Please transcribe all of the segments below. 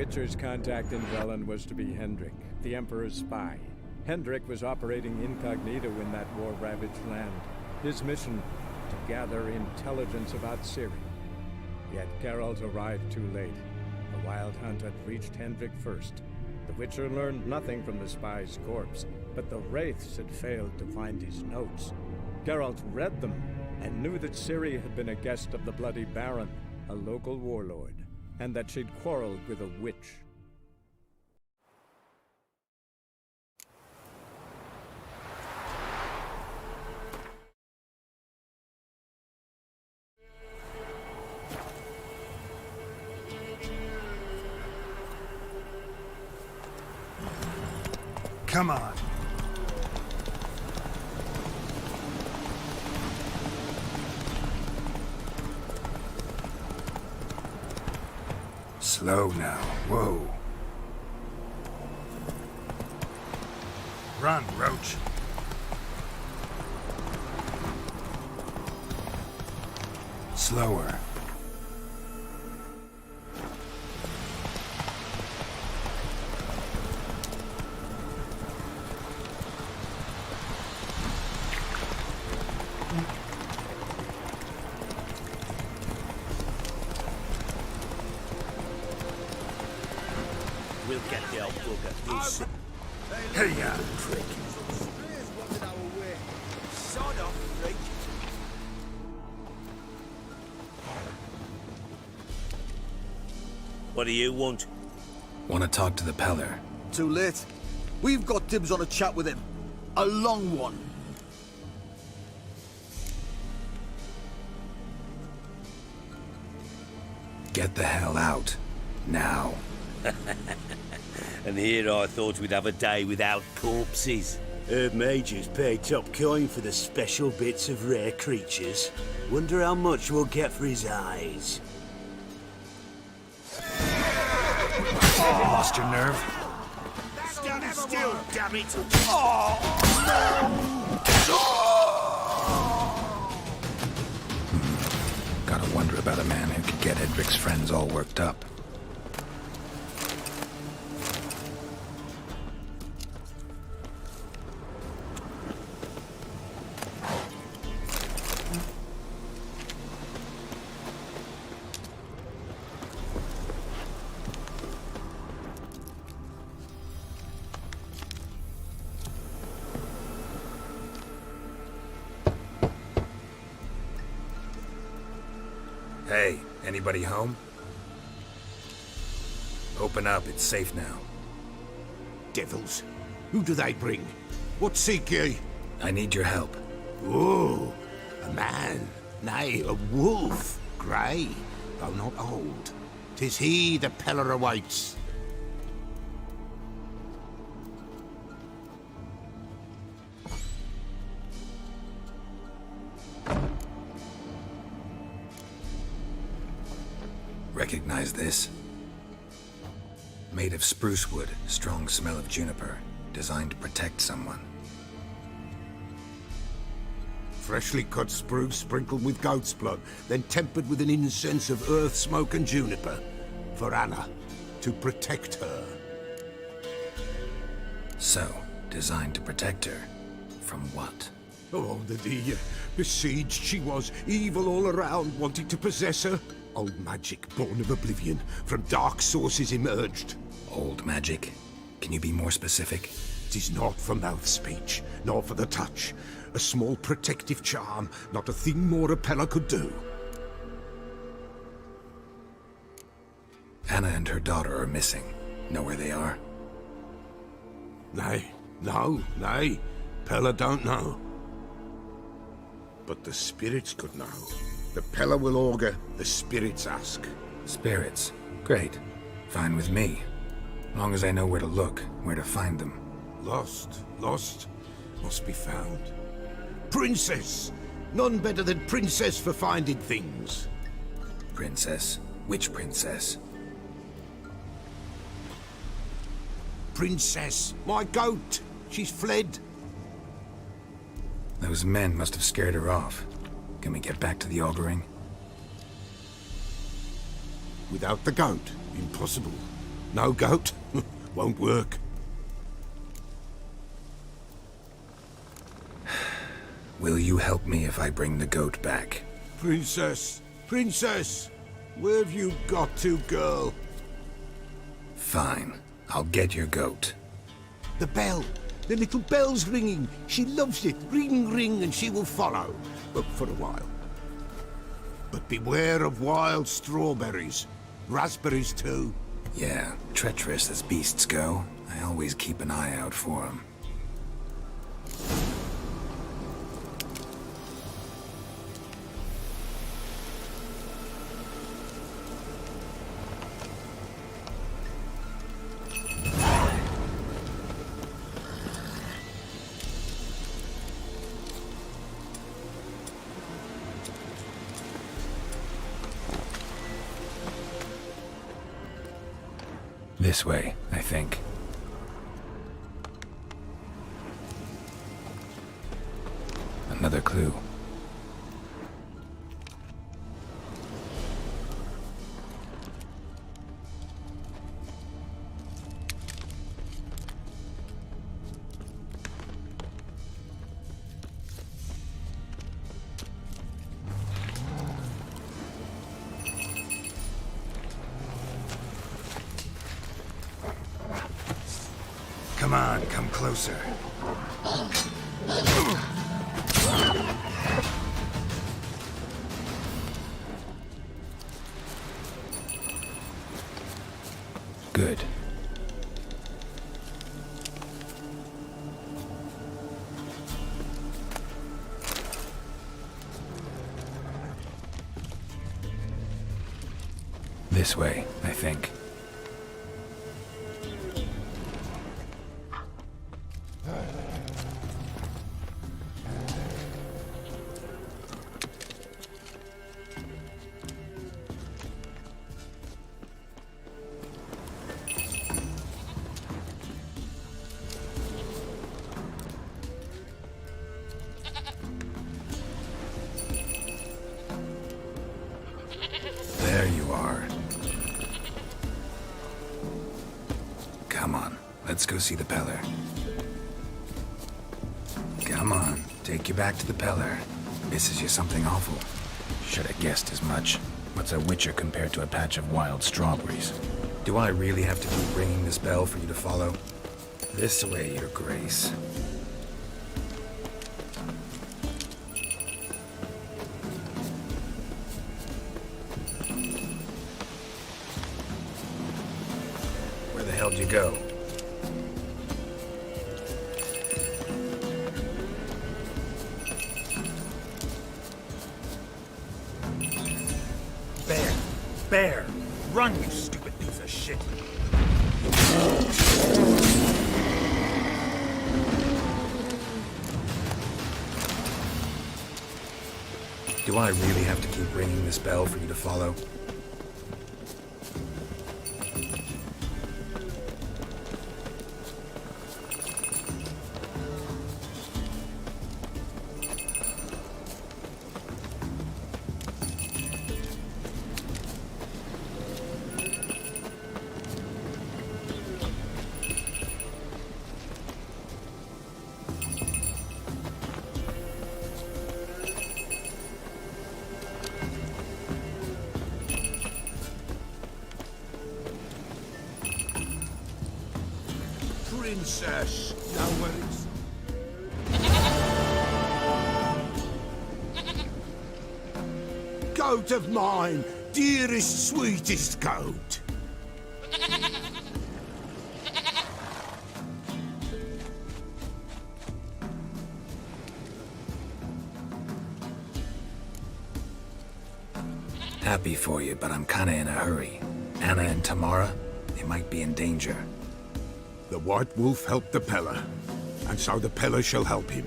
Witcher's contact in Velen was to be Hendrik, the Emperor's spy. Hendrik was operating incognito in that war-ravaged land. His mission, to gather intelligence about Ciri. Yet Geralt arrived too late. The Wild Hunt had reached Hendrik first. The Witcher learned nothing from the spy's corpse, but the Wraiths had failed to find his notes. Geralt read them, and knew that Ciri had been a guest of the Bloody Baron, a local warlord, and that she'd quarreled with a witch. Come on. Slow now. Whoa. Run, Roach. Slower. We'll get the old bugger. He's Hey, ya. prick. Sod off, freak. What do you want? Want to talk to the Peller? Too late. We've got dibs on a chat with him. A long one. Get the hell out. Now. And here I thought we'd have a day without corpses. Herb Major's paid top coin for the special bits of rare creatures. Wonder how much we'll get for his eyes. Lost your nerve? Stand still, damn it! Gotta wonder about a man who could get Edric's friends all worked up. Hey, anybody home? Open up, it's safe now. Devils. Who do they bring? What seek ye? I need your help. Oh, a man. Nay, a wolf. Grey, though not old. 'Tis he the Peller awaits. Recognize this? Made of spruce wood, strong smell of juniper, designed to protect someone. Freshly cut spruce sprinkled with goat's blood, then tempered with an incense of earth, smoke and juniper. For Anna, to protect her. So, designed to protect her. From what? Oh, the besieged she was, evil all around, wanting to possess her. Old magic, born of oblivion, from dark sources emerged. Old magic? Can you be more specific? 'Tis not for mouth speech, nor for the touch. A small protective charm, not a thing more a Peller could do. Anna and her daughter are missing. Know where they are? Nay, nay. Peller don't know. But the spirits could know. The Peller will augur, the spirits ask. Spirits. Great. Fine with me. Long as I know where to look, where to find them. Lost, must be found. Princess! None better than Princess for finding things. Princess? Which princess? Princess, my goat! She's fled. Those men must have scared her off. Can we get back to the auguring? Without the goat, impossible. No goat? Won't work. Will you help me if I bring the goat back? Princess! Princess! Where have you got to, girl? Fine. I'll get your goat. The bell! The little bell's ringing. She loves it. Ring, ring, and she will follow. But for a while. But beware of wild strawberries. Raspberries, too. Yeah, treacherous as beasts go. I always keep an eye out for them. This way, I think. Another clue. Come on, come closer. Good. This way, I think. There you are. Come on, let's go see the Peller. Come on, take you back to the Peller. Misses you something awful. Should have guessed as much. What's a witcher compared to a patch of wild strawberries? Do I really have to keep ringing this bell for you to follow? This way, Your Grace. Where the hell did you go? Bear! Run, you stupid piece of shit! Do I really have to keep ringing this bell for you to follow? Princess, now where is... Goat of mine, dearest, sweetest goat. Happy for you, but I'm kinda in a hurry. Anna and Tamara, they might be in danger. The White Wolf helped the Peller, and so the Peller shall help him.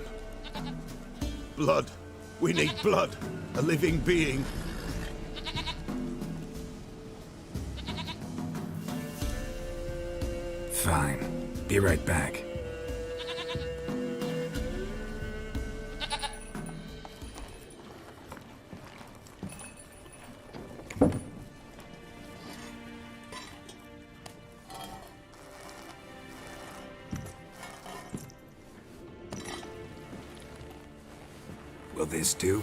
Blood. We need blood. A living being. Fine. Be right back. Will this do?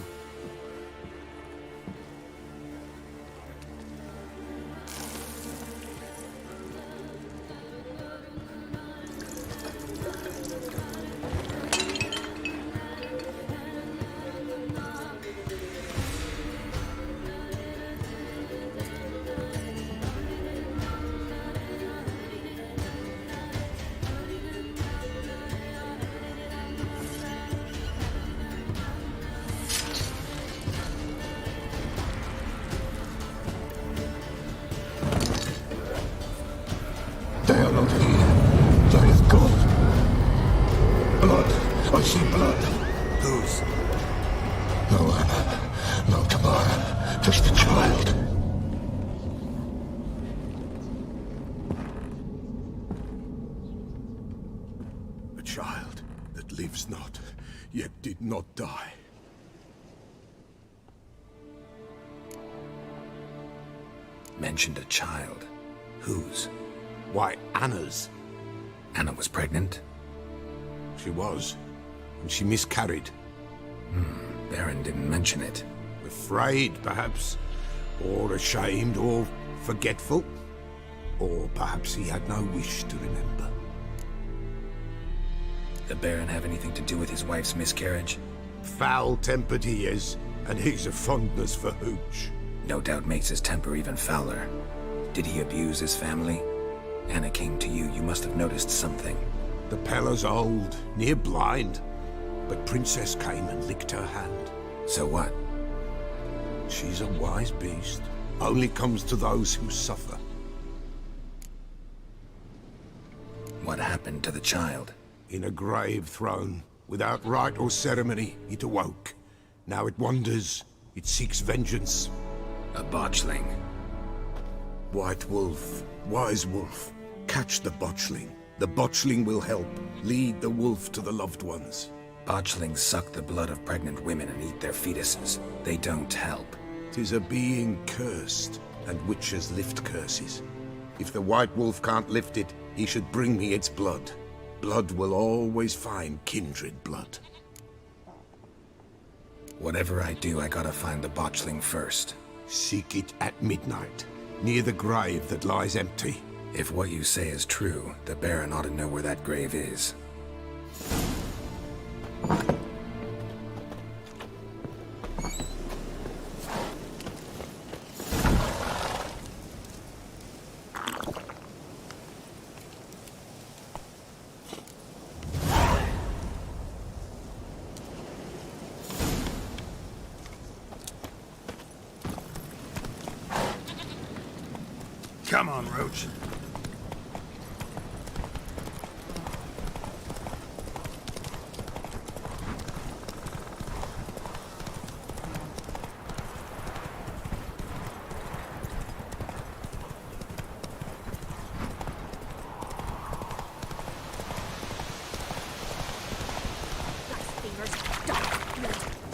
They are not here. There is God. Blood. I see blood. Whose? No, Tamara. Just a child. A child that lives not, yet did not die. Mentioned a child. Whose? Why, Anna's. Anna was pregnant? She was. And she miscarried. Baron didn't mention it. Afraid, perhaps. Or ashamed, or forgetful. Or perhaps he had no wish to remember. The Baron have anything to do with his wife's miscarriage? Foul-tempered he is, and he's a fondness for hooch. No doubt makes his temper even fouler. Did he abuse his family? Anna came to you. You must have noticed something. The Peller's old, near blind. But Princess came and licked her hand. So what? She's a wise beast. Only comes to those who suffer. What happened to the child? In a grave thrown, without rite or ceremony, it awoke. Now it wanders. It seeks vengeance. A botchling. White wolf, wise wolf, catch the botchling. The botchling will help, lead the wolf to the loved ones. Botchlings suck the blood of pregnant women and eat their fetuses. They don't help. 'Tis a being cursed, and witches lift curses. If the white wolf can't lift it, he should bring me its blood. Blood will always find kindred blood. Whatever I do, I gotta find the botchling first. Seek it at midnight, near the grave that lies empty. If what you say is true, the Baron ought to know where that grave is. Come on, Roach.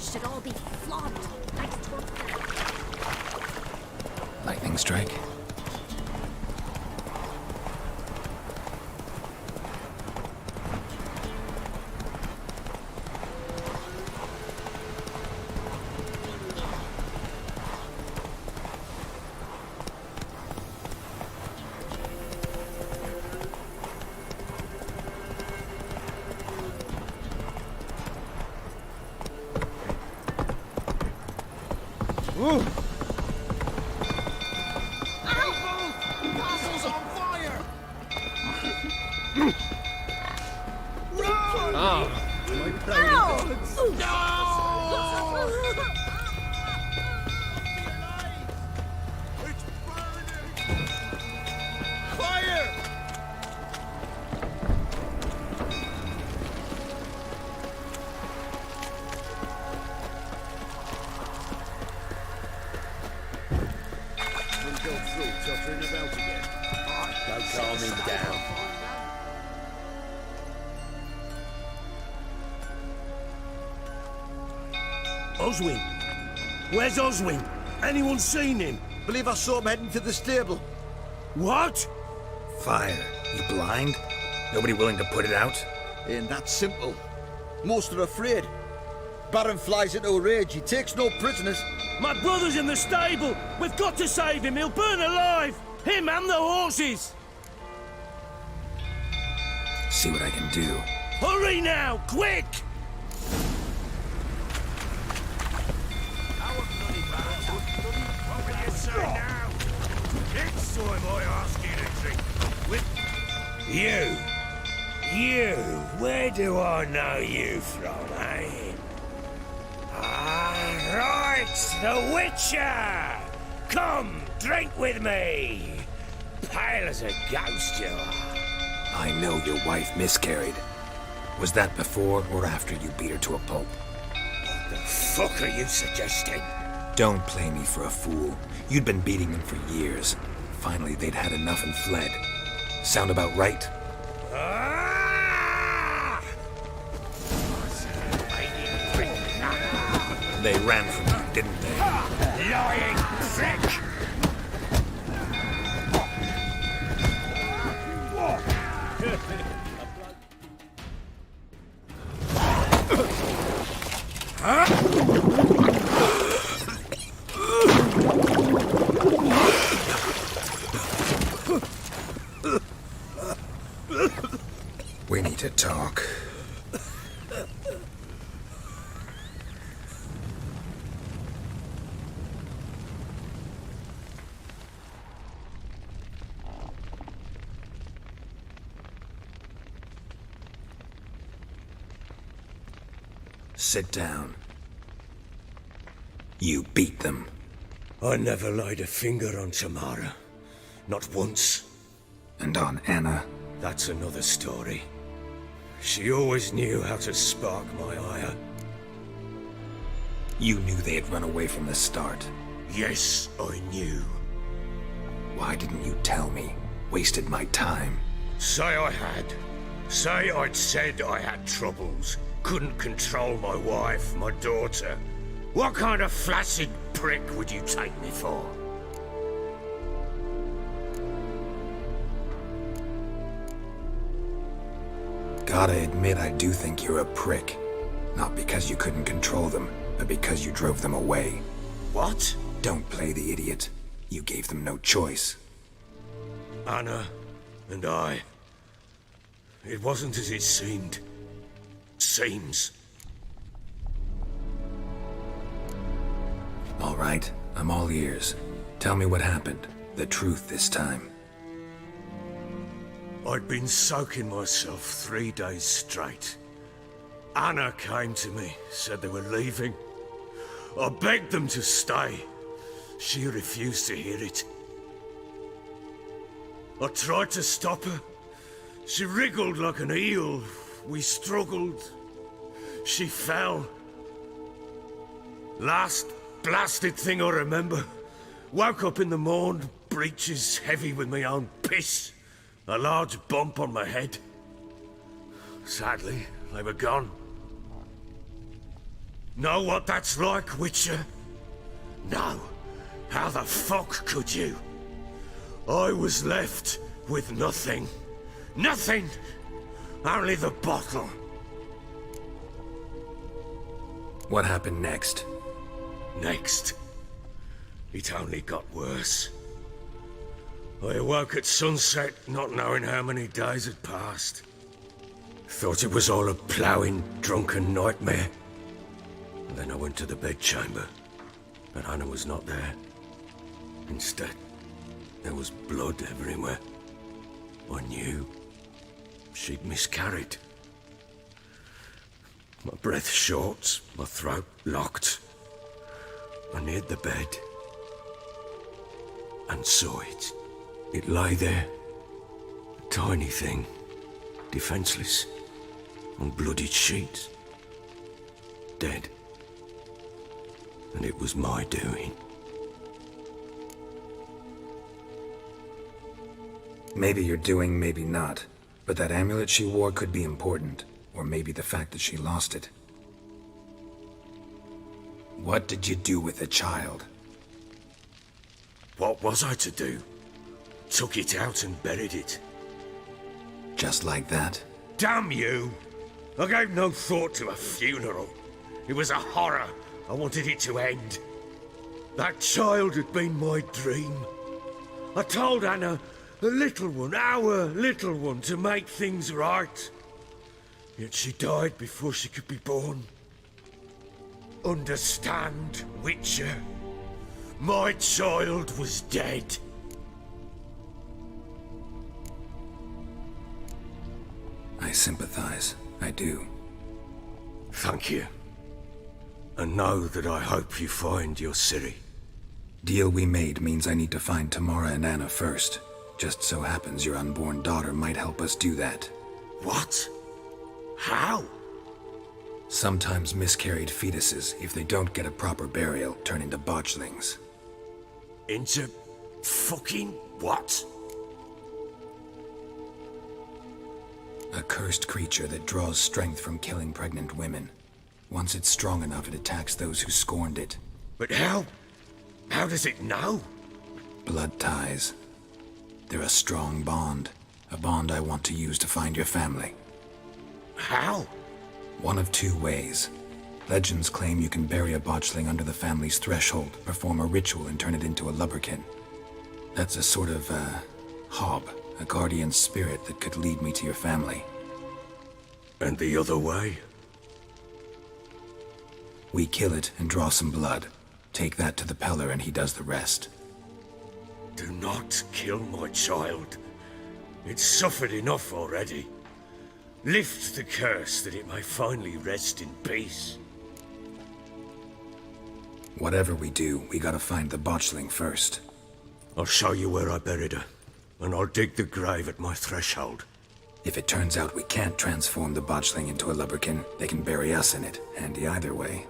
Should all be flogged. Lightning strike? Ooh. Castle's on fire! Run! It's burning! Fire! Tottering about again. Don't calm him down. Oswin! Where's Oswin? Anyone seen him? Believe I saw him heading to the stable. What? Fire. You blind? Nobody willing to put it out? Ain't that simple. Most are afraid. Baron flies into a rage. He takes no prisoners. My brother's in the stable. We've got to save him. He'll burn alive. Him and the horses. See what I can do. Hurry now, quick! What will you say now? Next time I ask you to drink with... You, where do I know you from, eh? Ah, right, the Witcher! Come, drink with me! Pale as a ghost you are. I know your wife miscarried. Was that before or after you beat her to a pulp? What the fuck are you suggesting? Don't play me for a fool. You'd been beating them for years. Finally, they'd had enough and fled. Sound about right? Ah! They ran from you, didn't they? Lying prick! We need to talk. Sit down. You beat them. I never laid a finger on Tamara. Not once. And on Anna. That's another story. She always knew how to spark my ire. You knew they had run away from the start. Yes, I knew. Why didn't you tell me? Wasted my time. Say I had. Say I'd said I had troubles. Couldn't control my wife, my daughter. What kind of flaccid prick would you take me for? Gotta admit, I do think you're a prick. Not because you couldn't control them, but because you drove them away. What? Don't play the idiot. You gave them no choice. Anna and I. It wasn't as it seemed. Seems. All right, I'm all ears. Tell me what happened. The truth this time. I'd been soaking myself 3 days straight. Anna came to me, said they were leaving. I begged them to stay. She refused to hear it. I tried to stop her. She wriggled like an eel. We struggled. She fell. Last blasted thing I remember. Woke up in the morn, breeches heavy with my own piss. A large bump on my head. Sadly, they were gone. Know what that's like, Witcher? No. How the fuck could you? I was left with nothing. Nothing! Only the bottle. What happened next? Next, it only got worse. I awoke at sunset, not knowing how many days had passed. Thought it was all a ploughing, drunken nightmare. And then I went to the bedchamber, but Anna was not there. Instead, there was blood everywhere. I knew she'd miscarried. My breath short, my throat locked. I neared the bed and saw it. It lay there, a tiny thing, defenseless, on bloodied sheets, dead. And it was my doing. Maybe you're doing, maybe not. But that amulet she wore could be important. Or maybe the fact that she lost it. What did you do with the child? What was I to do? Took it out and buried it. Just like that? Damn you! I gave no thought to a funeral. It was a horror. I wanted it to end. That child had been my dream. I told Anna, the little one, our little one, to make things right. Yet she died before she could be born. Understand, Witcher? My child was dead. I sympathize. I do. Thank you. And know that I hope you find your Ciri. Deal we made means I need to find Tamara and Anna first. Just so happens your unborn daughter might help us do that. What? How? Sometimes miscarried fetuses, if they don't get a proper burial, turn into botchlings. Into fucking what? A cursed creature that draws strength from killing pregnant women. Once it's strong enough, it attacks those who scorned it. But how? How does it know? Blood ties. They're a strong bond. A bond I want to use to find your family. How? One of two ways. Legends claim you can bury a botchling under the family's threshold, perform a ritual, and turn it into a lubberkin. That's a sort of, hob, a guardian spirit that could lead me to your family. And the other way? We kill it and draw some blood. Take that to the Peller and he does the rest. Do not kill my child. It's suffered enough already. Lift the curse that it may finally rest in peace. Whatever we do, we gotta find the botchling first. I'll show you where I buried her, and I'll dig the grave at my threshold. If it turns out we can't transform the botchling into a lubberkin, they can bury us in it. Handy either way.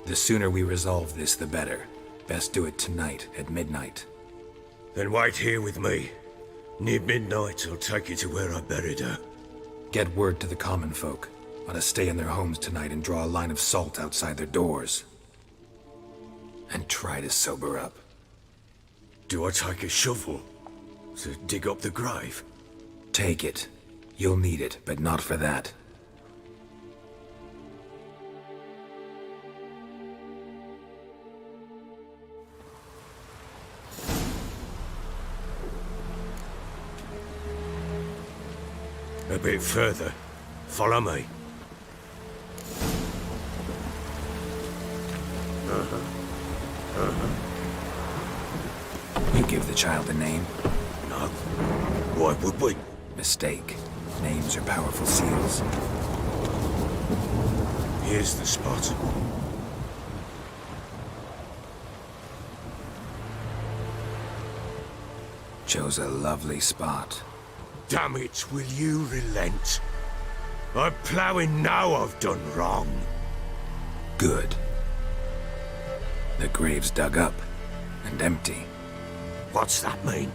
The sooner we resolve this, the better. Best do it tonight, at midnight. Then wait here with me. Near midnight, I'll take you to where I buried her. Get word to the common folk. Ought to stay in their homes tonight and draw a line of salt outside their doors. And try to sober up. Do I take a shovel to dig up the grave? Take it. You'll need it, but not for that. A bit further. Follow me. You give the child a name? No. Why would we? Mistake. Names are powerful seals. Here's the spot. Chose a lovely spot. Damn it, will you relent? I'm ploughing now I've done wrong. Good. The grave's dug up and empty. What's that mean?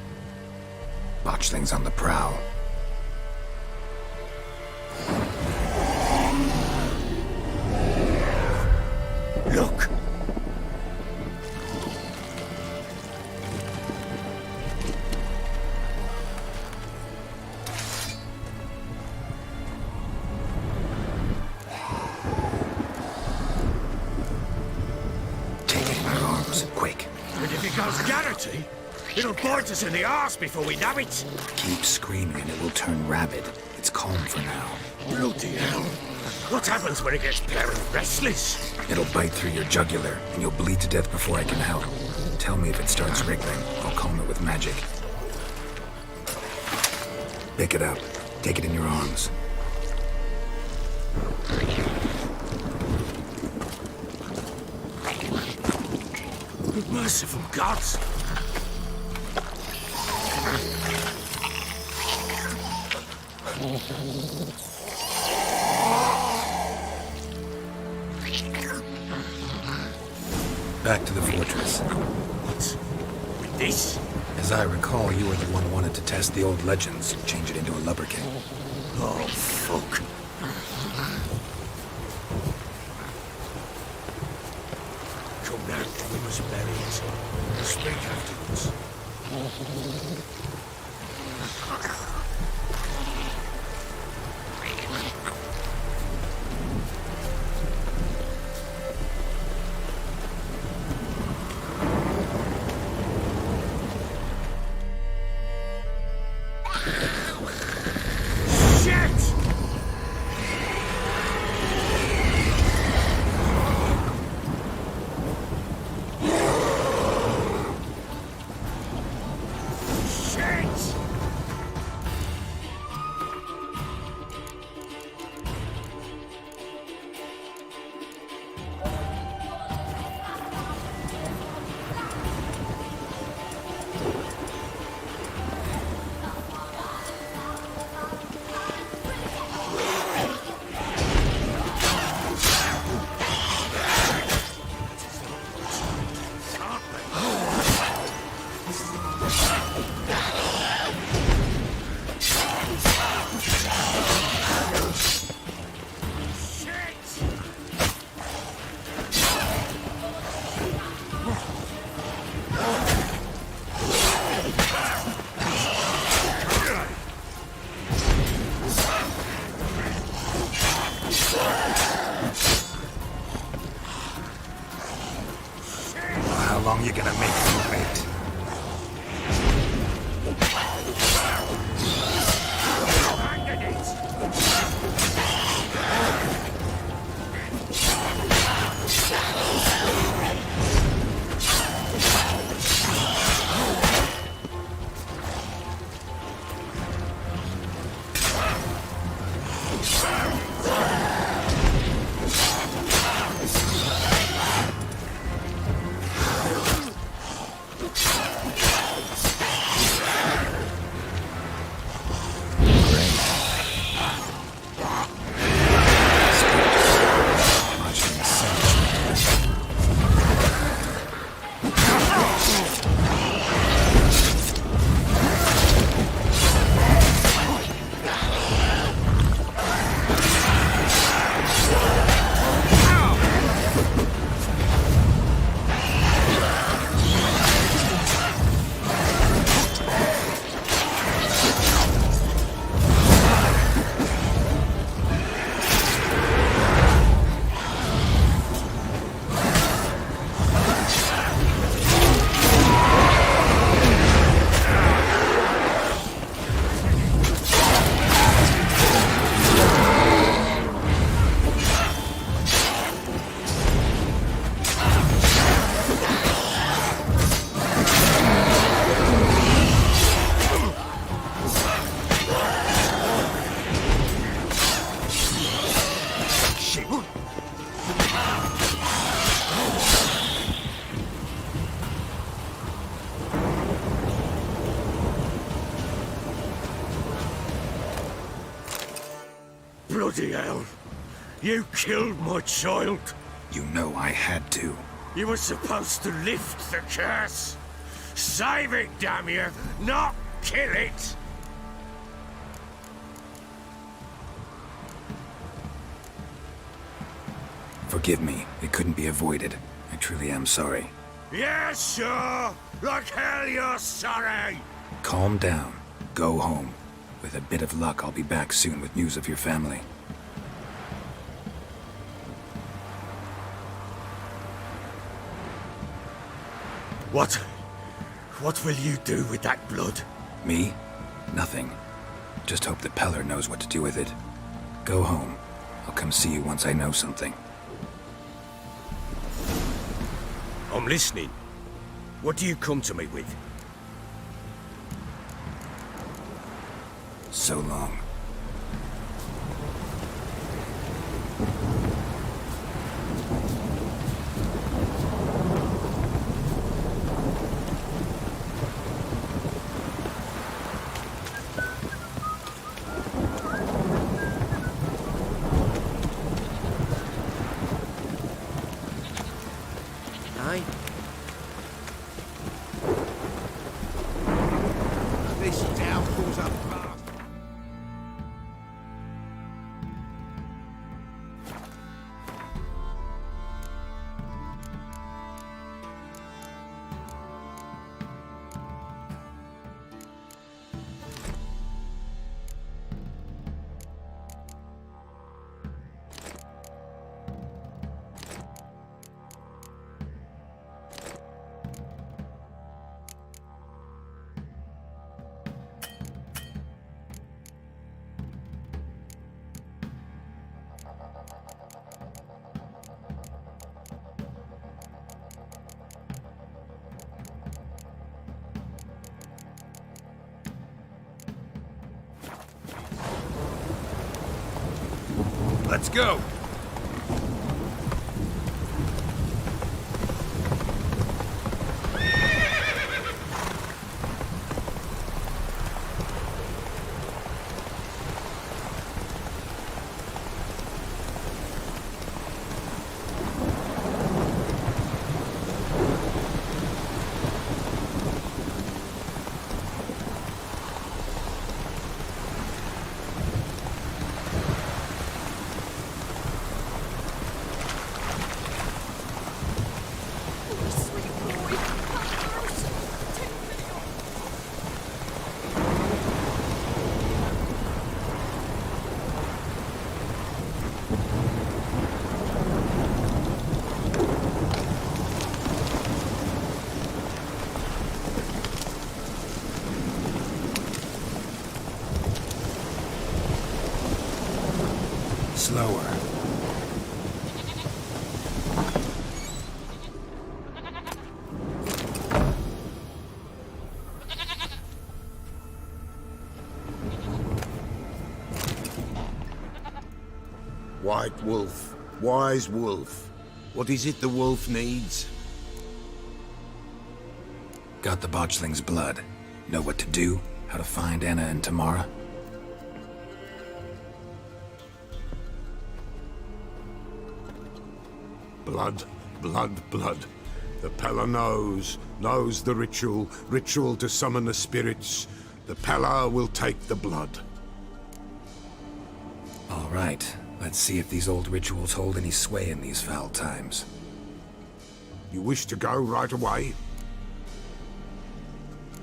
Botchling's on the prowl. Look! Take it in your arms, quick. And if it goes Garrity, it'll bite us in the arse before we know it. Keep screaming and it will turn rabid. It's calm for now. Bloody hell. What happens when it gets very restless? It'll bite through your jugular, and you'll bleed to death before I can help. Tell me if it starts wriggling. I'll calm it with magic. Pick it up. Take it in your arms. Merciful gods! Back to the fortress. What? With this? As I recall, you were the one who wanted to test the old legends, change it into a lubberkin. Oh, fuck. Come now, we must bury it. We'll speak afterwards. long you gonna make me wait? Bloody hell! You killed my child! You know I had to. You were supposed to lift the curse! Save it, damn you! Not kill it! Forgive me. It couldn't be avoided. I truly am sorry. Yeah, sure! Like hell you're sorry! Calm down. Go home. With a bit of luck, I'll be back soon with news of your family. What will you do with that blood? Me? Nothing. Just hope that Peller knows what to do with it. Go home. I'll come see you once I know something. I'm listening. What do you come to me with? So long. Aye. This town falls up fast. Let's go! White wolf, wise wolf. What is it the wolf needs? Got the botchling's blood. Know what to do? How to find Anna and Tamara? Blood, blood, blood. The Pella knows the ritual to summon the spirits. The Pella will take the blood. All right. Let's see if these old rituals hold any sway in these foul times. You wish to go right away?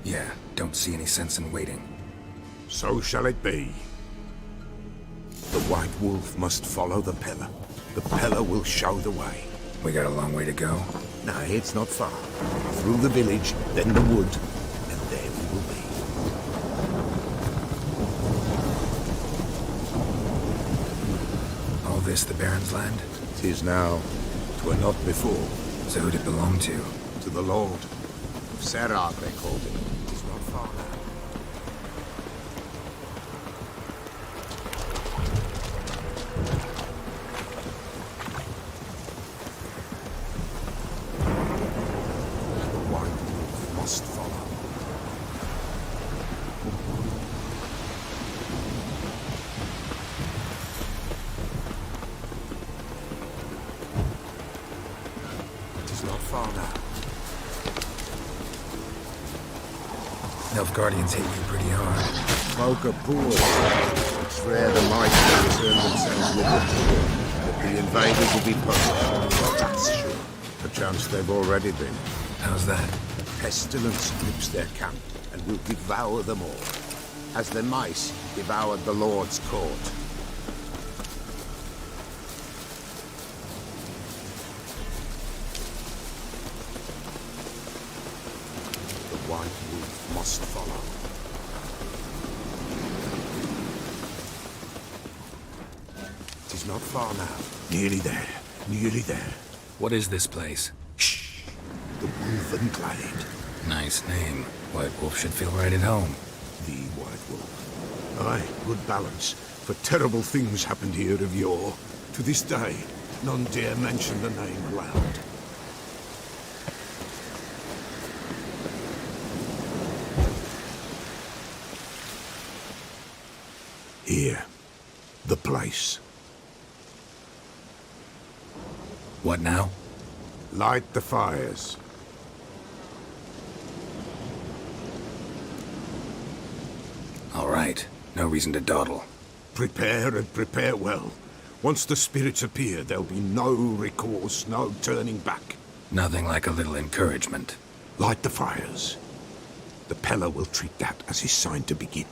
Yeah, don't see any sense in waiting. So shall it be. The White Wolf must follow the Pella. The Pella will show the way. We got a long way to go. No, it's not far. Through the village, then the wood, and there we will be. All this the Baron's land? 'Tis now. 'Twere not before. So who'd it belong to? To the Lord. Of Serra, they called him. 'Tis not far now. The White Wolf must follow. Not far now. Nilfgaardians hit you pretty hard. Folk are poor. It's rare the mighty concern themselves with the poor, but the invaders will be punished. That's sure. Perchance they've already been. How's that? Pestilence grips their camp and will devour them all, as the mice devoured the Lord's court. The White Wolf must follow. It is not far now. Nearly there. Nearly there. What is this place? Shh! The Wolven Glade. Nice name. White Wolf should feel right at home. The White Wolf. Aye, good balance. For terrible things happened here of yore. To this day, none dare mention the name loud. Here. The place. What now? Light the fires. All right. No reason to dawdle. Prepare and prepare well. Once the spirits appear, there'll be no recourse, no turning back. Nothing like a little encouragement. Light the fires. The Pella will treat that as his sign to begin.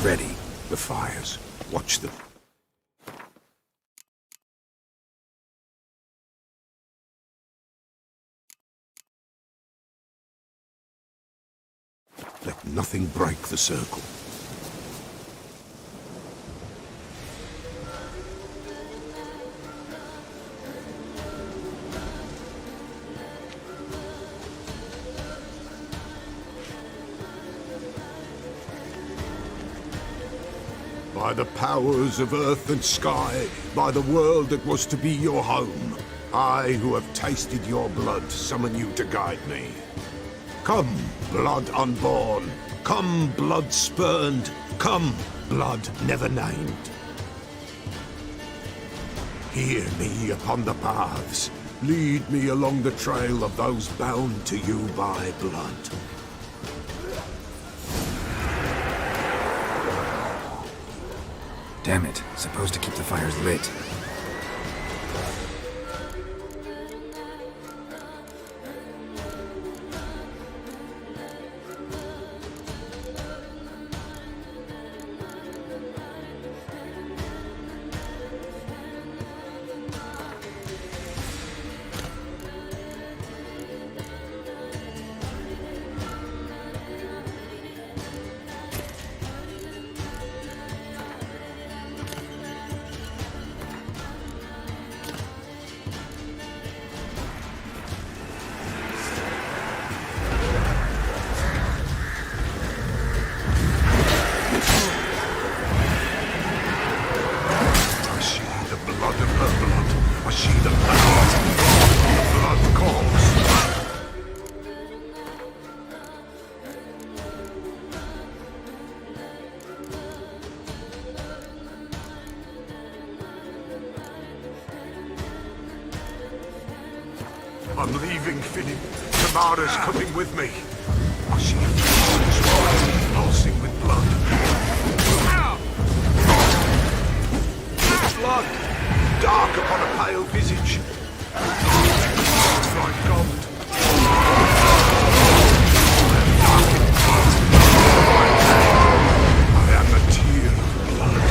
Ready. The fires. Watch them. Let nothing break the circle. By the powers of earth and sky, by the world that was to be your home, I, who have tasted your blood, summon you to guide me. Come, blood unborn. Come, blood spurned. Come, blood never named. Hear me upon the paths. Lead me along the trail of those bound to you by blood. Damn it. Supposed to keep the fires lit. I'm leaving, Philip. Tamara's coming with me. I see a fierce wine pulsing with blood. Blood, dark upon a pale visage. It's like gold. I am a tear of blood.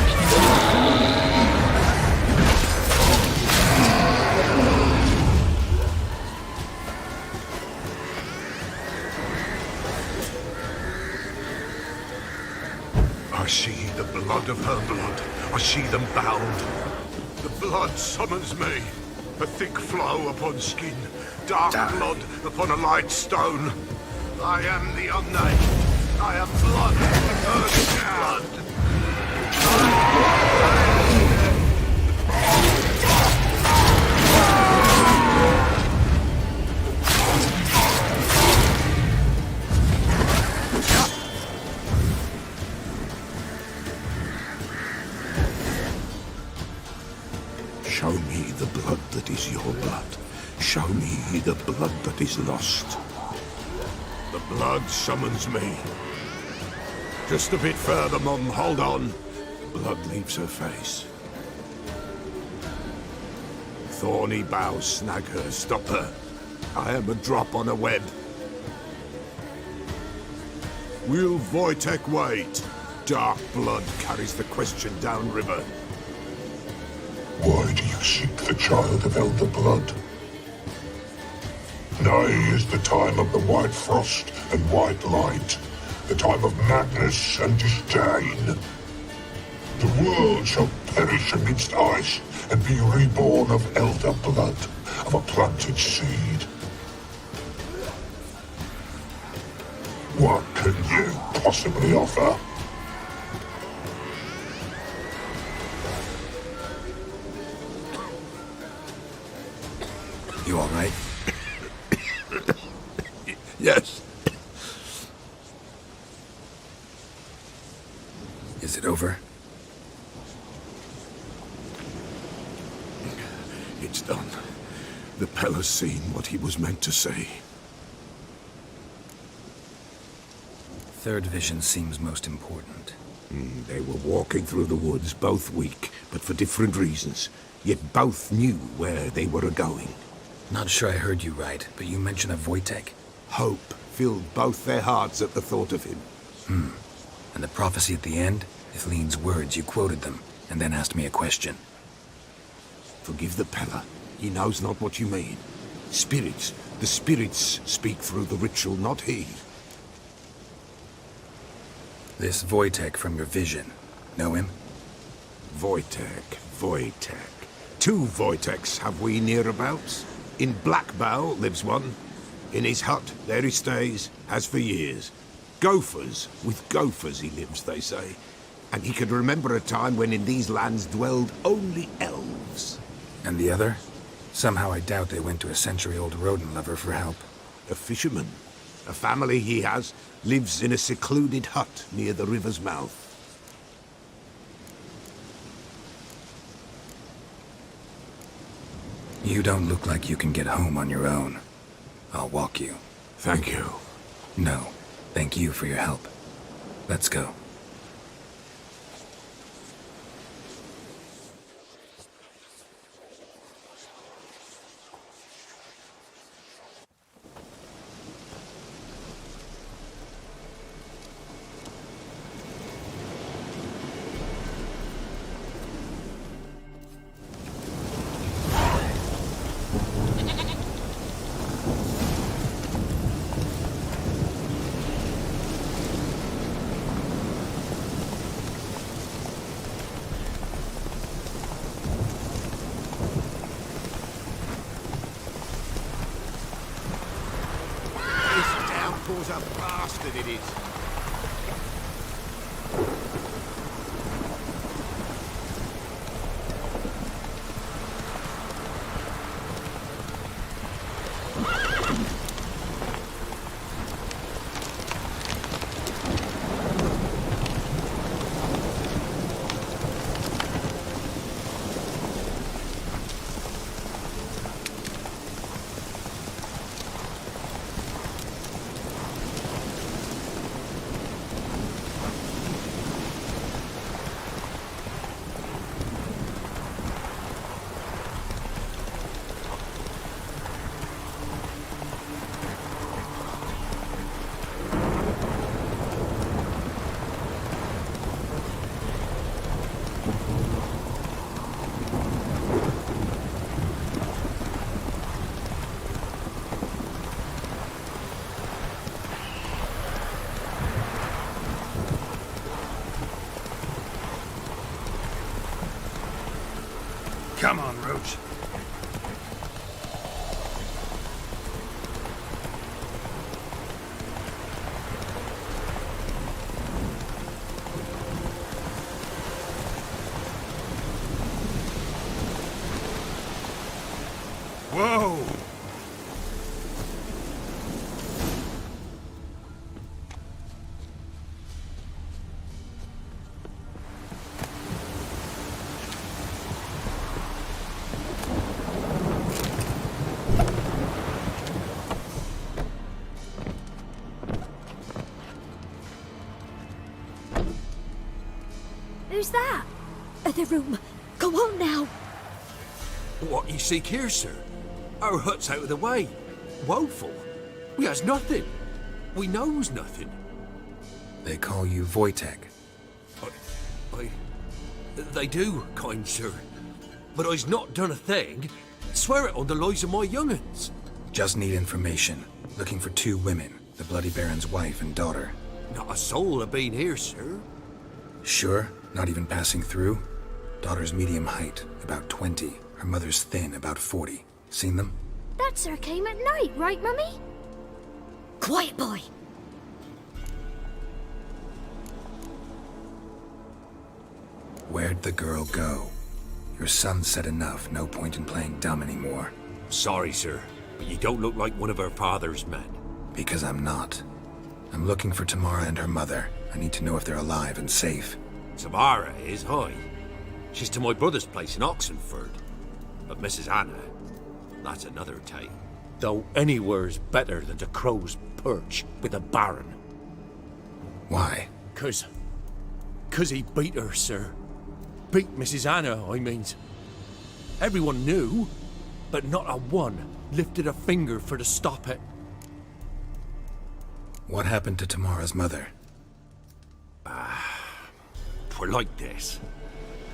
I see the blood of her blood. I see them bound. The blood summons me. A thick flow upon skin, dark blood upon a light stone. I am the unnamed. I am blood, earth's blood. Show me the blood that is your blood. Show me the blood that is lost. The blood summons me. Just a bit further, Mum. Hold on. Blood leaves her face. Thorny boughs snag her, stop her. I am a drop on a web. Will Wojtek wait? Dark blood carries the question downriver. Why do you seek the child of elder blood? Now is the time of the white frost and white light, the time of madness and disdain. The world shall perish amidst ice and be reborn of elder blood, of a planted seed. What can you possibly offer? You all right? Yes. Is it over? It's done. The Pella's seen what he was meant to say. Third vision seems most important. They were walking through the woods, both weak, but for different reasons. Yet both knew where they were going. Not sure I heard you right, but you mentioned a Wojtek. Hope filled both their hearts at the thought of him. And the prophecy at the end? Ithleen's words, you quoted them, and then asked me a question. Forgive the Pella. He knows not what you mean. Spirits. The spirits speak through the ritual, not he. This Wojtek from your vision. Know him? Wojtek. 2 Wojteks have we nearabouts. In Blackbow lives one. In his hut, there he stays, has for years. Gophers, with gophers he lives, they say. And he could remember a time when in these lands dwelled only elves. And the other? Somehow I doubt they went to a century-old rodent lover for help. A fisherman. A family he has, lives in a secluded hut near the river's mouth. You don't look like you can get home on your own. I'll walk you. Thank you. No, thank you for your help. Let's go. Downpour's a bastard, it is. Come on, Roach. Whoa! Who's that? Other room. Go on now. What you seek here, sir? Our hut's out of the way. Woeful. We has nothing. We knows nothing. They call you Wojtek. They do, kind sir. But I's not done a thing. Swear it on the lives of my young'uns. Just need information. Looking for 2 women, the Bloody Baron's wife and daughter. Not a soul have been here, sir. Sure? Not even passing through? Daughter's medium height, about 20. Her mother's thin, about 40. Seen them? That sir came at night, right, Mummy? Quiet, boy. Where'd the girl go? Your son said enough, no point in playing dumb anymore. Sorry, sir, but you don't look like one of her father's men. Because I'm not. I'm looking for Tamara and her mother. I need to know if they're alive and safe. Tamara is, hi. She's to my brother's place in Oxenford. But Mrs. Anna, that's another tale. Though anywhere's better than the Crow's Perch with the Baron. Why? 'Cause he beat her, sir. Beat Mrs. Anna, I means. Everyone knew, but not a one lifted a finger for to stop it. What happened to Tamara's mother? For like this.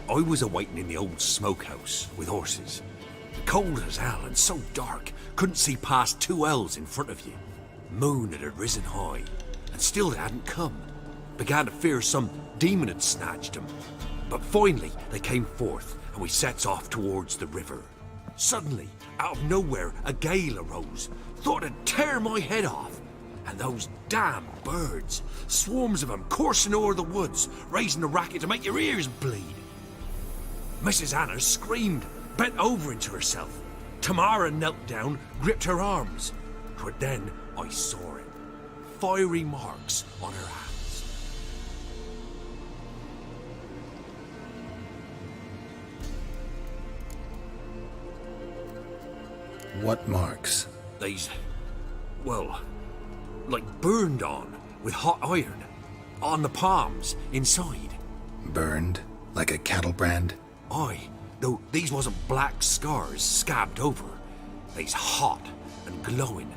I was awaiting in the old smokehouse with horses. Cold as hell and so dark, couldn't see past 2 ells in front of you. Moon had risen high, and still they hadn't come. Began to fear some demon had snatched them. But finally they came forth, and we sets off towards the river. Suddenly, out of nowhere, a gale arose. Thought it'd tear my head off. And those damn birds, swarms of them coursing over the woods, raising a racket to make your ears bleed. Mrs. Anna screamed, bent over into herself. Tamara knelt down, gripped her arms. 'Twas then I saw it. Fiery marks on her hands. What marks? These, well, like burned on with hot iron. On the palms, inside. Burned? Like a cattle brand? Aye, though these wasn't black scars scabbed over. They's hot and glowing,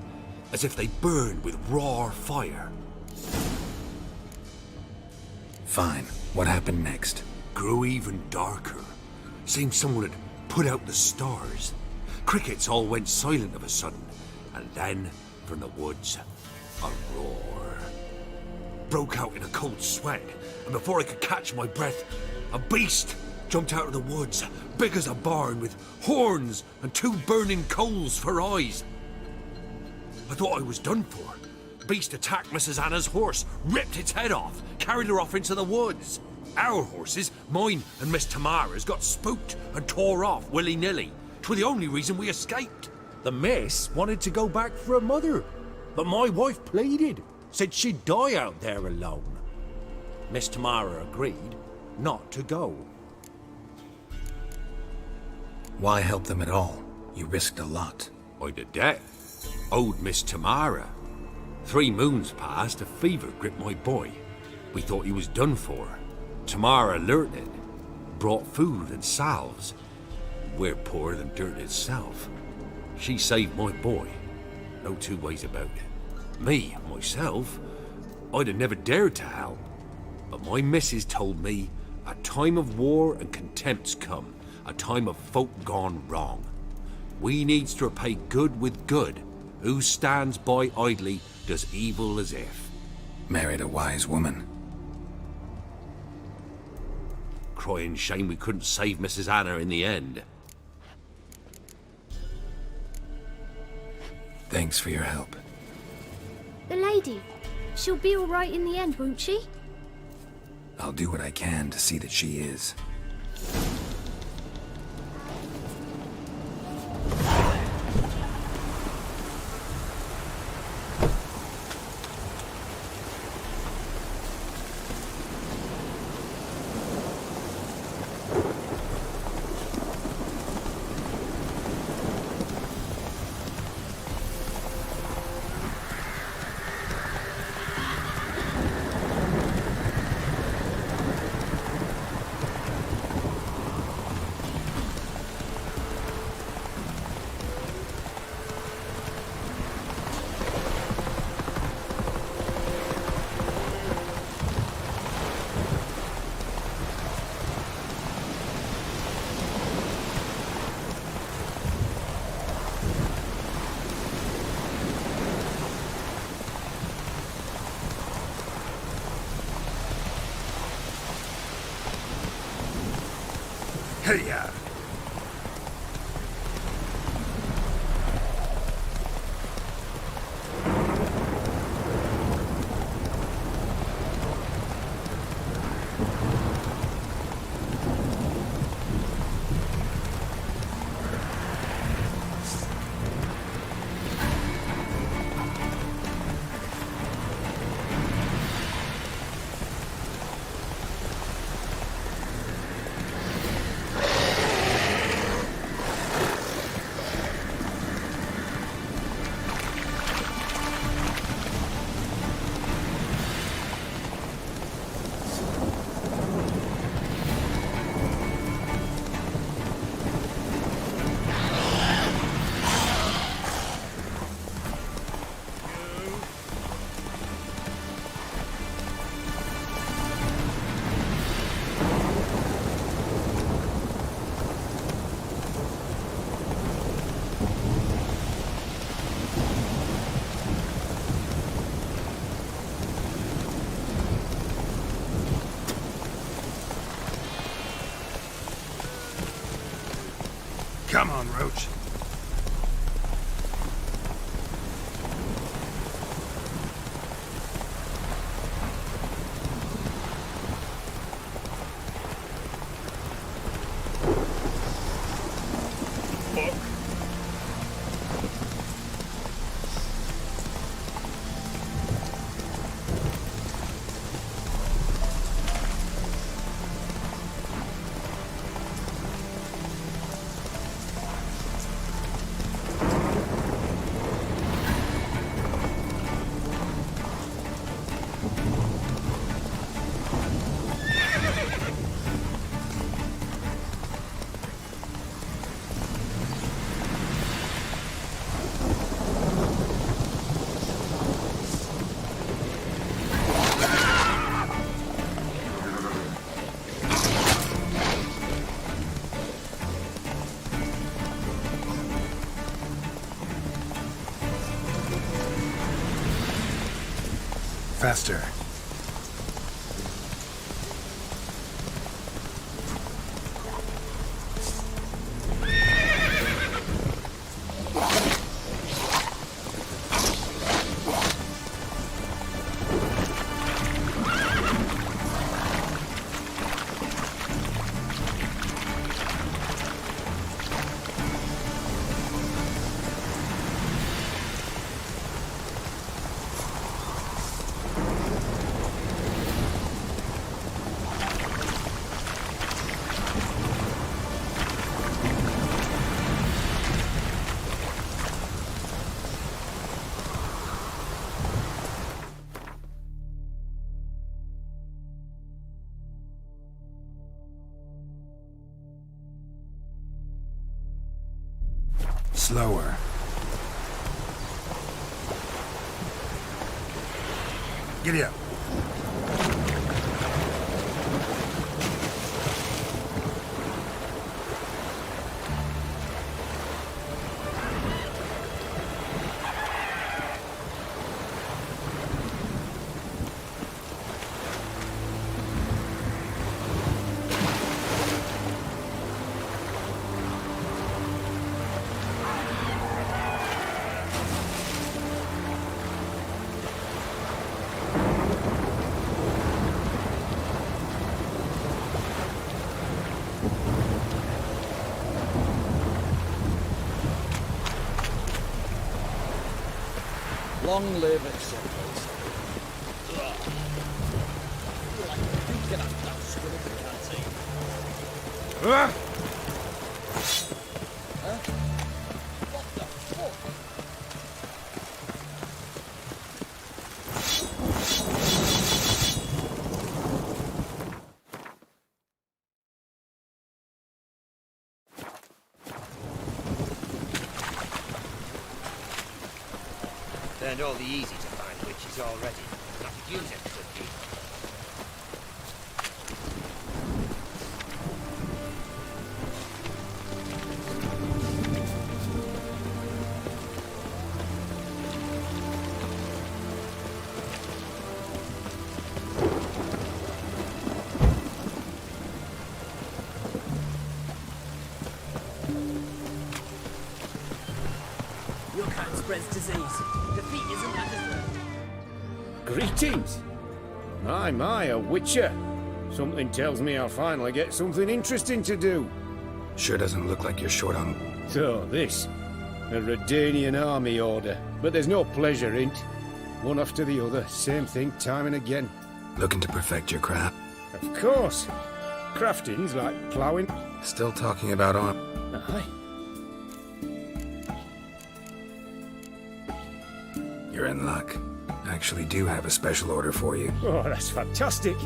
as if they burned with raw fire. Fine. What happened next? Grew even darker. Seemed someone had put out the stars. Crickets all went silent of a sudden, and then, from the woods, a roar. Broke out in a cold sweat, and before I could catch my breath, a beast jumped out of the woods, big as a barn, with horns and 2 burning coals for eyes. I thought I was done for. The beast attacked Mrs. Anna's horse, ripped its head off, carried her off into the woods. Our horses, mine and Miss Tamara's, got spooked and tore off willy-nilly. 'Twas the only reason we escaped. The miss wanted to go back for her mother, but my wife pleaded, said she'd die out there alone. Miss Tamara agreed not to go. Why help them at all? You risked a lot. I'd a debt. Owed Miss Tamara. 3 moons passed, a fever gripped my boy. We thought he was done for. Tamara alerted, brought food and salves. We're poorer than dirt itself. She saved my boy. No 2 ways about it. Me, myself, I'd have never dared to help. But my missus told me a time of war and contempt's come, a time of folk gone wrong. We needs to repay good with good. Who stands by idly does evil as if. Married a wise woman. Crying shame we couldn't save Mrs. Anna in the end. Thanks for your help. The lady. She'll be all right in the end, won't she? I'll do what I can to see that she is. Hey-ya! Come on, Roach. Faster. Slower. Giddy up. Long live acceptance. Get up, that squid if you can't see. Huh? What the fuck? Learned all the easy to find witches already. Not to use it, could be. Your kind spreads disease. Defeat isn't that deserved. Greetings! My, a witcher. Something tells me I'll finally get something interesting to do. Sure doesn't look like you're short on... So, this. A Redanian army order. But there's no pleasure in it. One after the other, same thing time and again. Looking to perfect your craft? Of course. Crafting's like ploughing. Still talking about arm... Aye. You're in luck. I actually do have a special order for you. Oh, that's fantastic.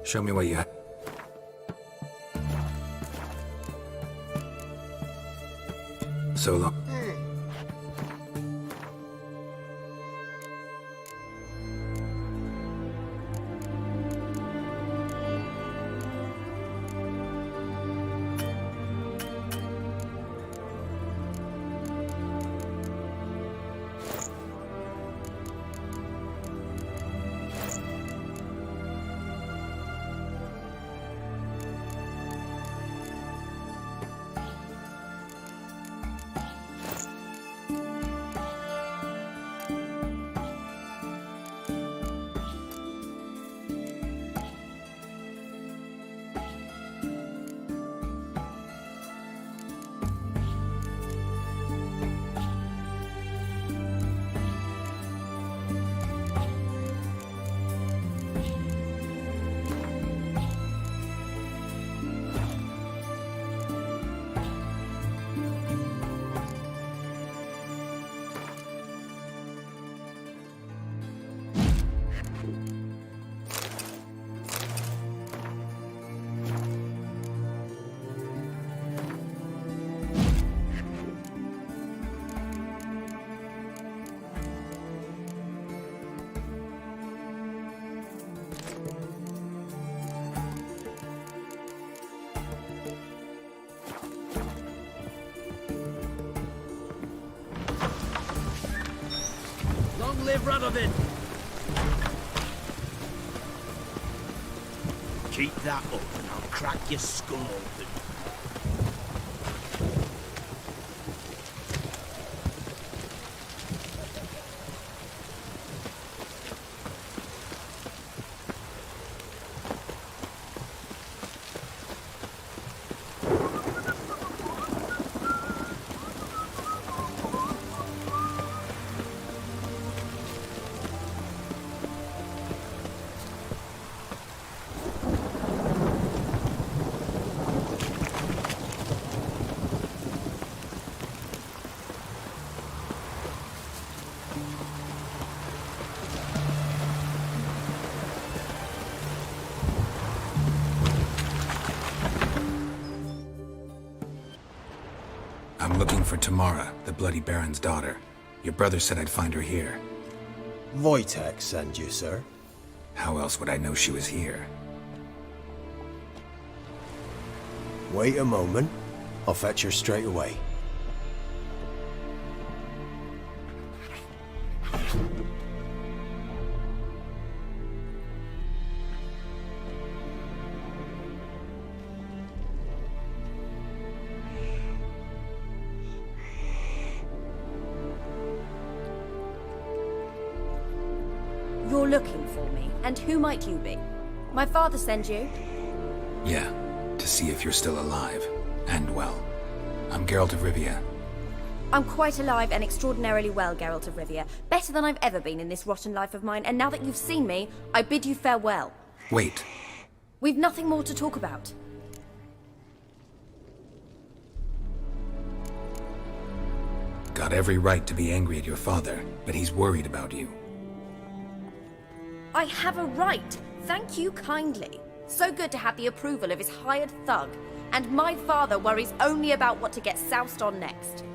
Show me what you have. So long. Live Radovid! Keep that up and I'll crack your skull open. I'm looking for Tamara, the Bloody Baron's daughter. Your brother said I'd find her here. Wojtek sent you, sir. How else would I know she was here? Wait a moment. I'll fetch her straight away. You're looking for me, and who might you be? My father sent you? Yeah, to see if you're still alive, and well. I'm Geralt of Rivia. I'm quite alive and extraordinarily well, Geralt of Rivia. Better than I've ever been in this rotten life of mine, and now that you've seen me, I bid you farewell. Wait. We've nothing more to talk about. Got every right to be angry at your father, but he's worried about you. I have a right. Thank you kindly. So good to have the approval of his hired thug. And my father worries only about what to get soused on next.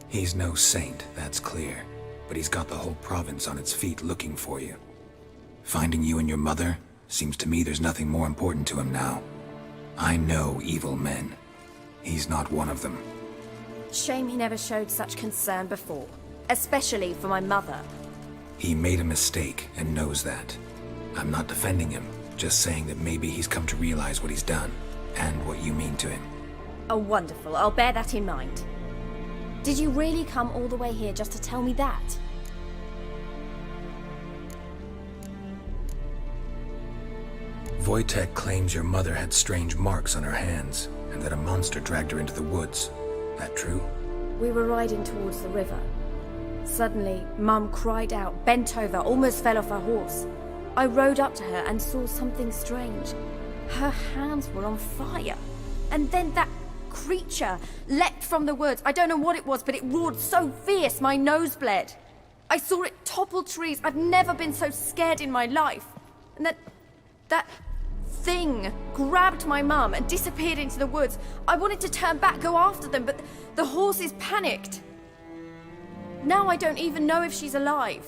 He's no saint, that's clear. But he's got the whole province on its feet looking for you. Finding you and your mother, seems to me there's nothing more important to him now. I know evil men. He's not one of them. Shame he never showed such concern before. Especially for my mother. He made a mistake and knows that. I'm not defending him, just saying that maybe he's come to realize what he's done, and what you mean to him. Oh, wonderful. I'll bear that in mind. Did you really come all the way here just to tell me that? Wojtek claims your mother had strange marks on her hands, and that a monster dragged her into the woods. That true? We were riding towards the river. Suddenly, Mum cried out, bent over, almost fell off her horse. I rode up to her and saw something strange. Her hands were on fire. And then that creature leapt from the woods. I don't know what it was, but it roared so fierce my nose bled. I saw it topple trees. I've never been so scared in my life. And that thing grabbed my mum and disappeared into the woods. I wanted to turn back, go after them, but the horses panicked. Now I don't even know if she's alive.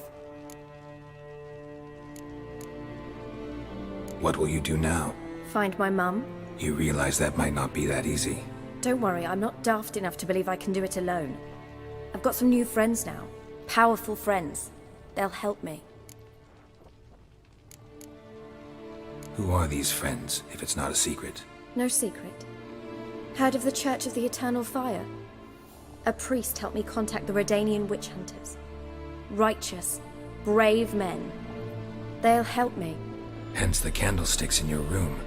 What will you do now? Find my mum. You realize that might not be that easy. Don't worry, I'm not daft enough to believe I can do it alone. I've got some new friends now. Powerful friends. They'll help me. Who are these friends, if it's not a secret? No secret. Heard of the Church of the Eternal Fire? A priest helped me contact the Redanian witch hunters. Righteous, brave men. They'll help me. Hence the candlesticks in your room.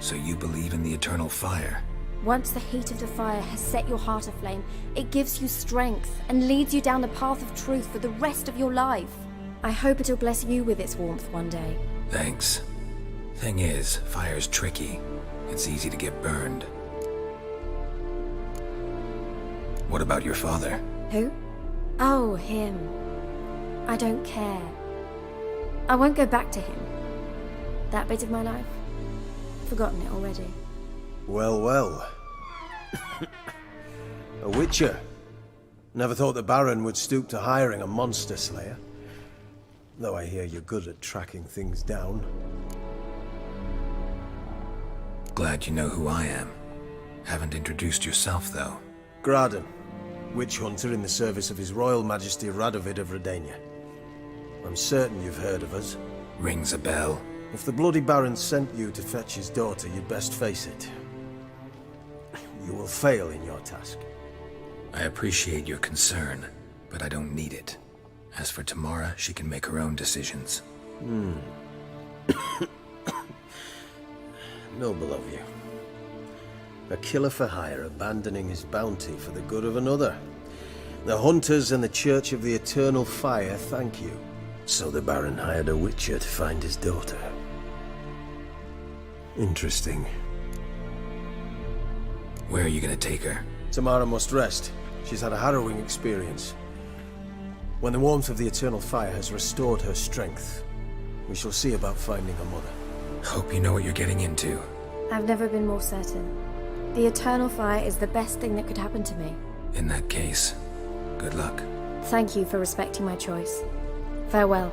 So you believe in the eternal fire? Once the heat of the fire has set your heart aflame, it gives you strength and leads you down the path of truth for the rest of your life. I hope it'll bless you with its warmth one day. Thanks. Thing is, fire's tricky. It's easy to get burned. What about your father? Who? Oh, him. I don't care. I won't go back to him. That bit of my life? Forgotten it already. Well, well. A witcher. Never thought the Baron would stoop to hiring a monster slayer. Though I hear you're good at tracking things down. Glad you know who I am. Haven't introduced yourself, though. Graden, witch hunter in the service of His Royal Majesty Radovid of Redania. I'm certain you've heard of us. Rings a bell. If the bloody Baron sent you to fetch his daughter, you'd best face it. You will fail in your task. I appreciate your concern, but I don't need it. As for Tamara, she can make her own decisions. Noble of you. A killer for hire abandoning his bounty for the good of another. The hunters and the Church of the Eternal Fire thank you. So the Baron hired a witcher to find his daughter. Interesting. Where are you gonna take her? Tamara must rest. She's had a harrowing experience. When the warmth of the Eternal Fire has restored her strength, we shall see about finding her mother. Hope you know what you're getting into. I've never been more certain. The Eternal Fire is the best thing that could happen to me. In that case, good luck. Thank you for respecting my choice. Farewell.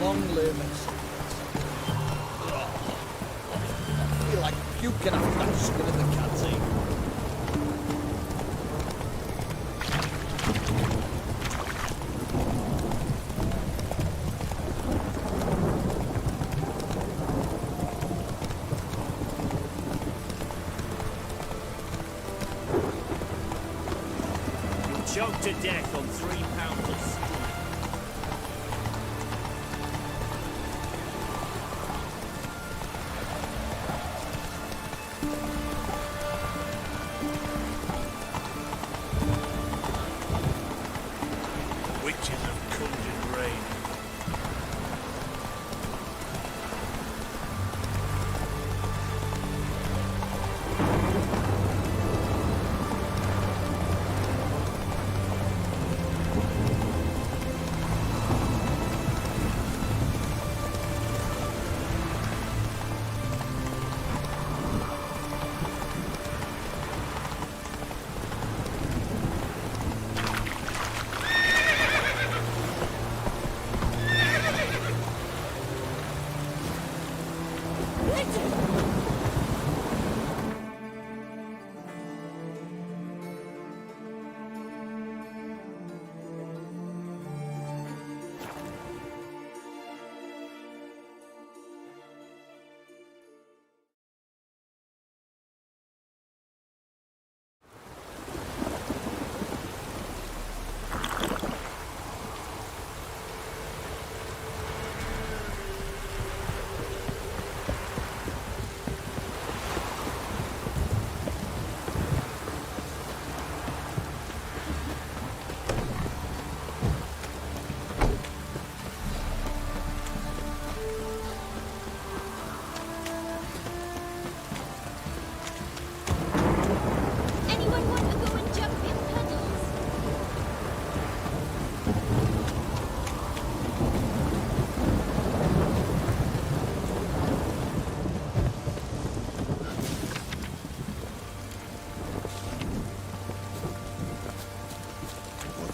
Long live and I feel like puking after that squid in the canteen. You'll choke to death on 3-pounders.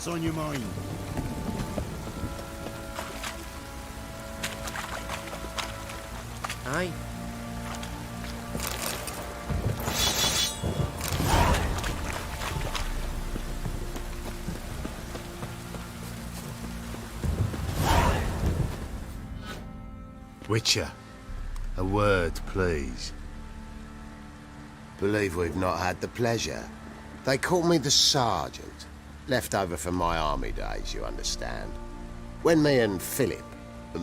What's on your mind? Aye. Witcher, a word, please. Believe we've not had the pleasure. They call me the Sergeant. Left over from my army days, you understand. When me and Philip,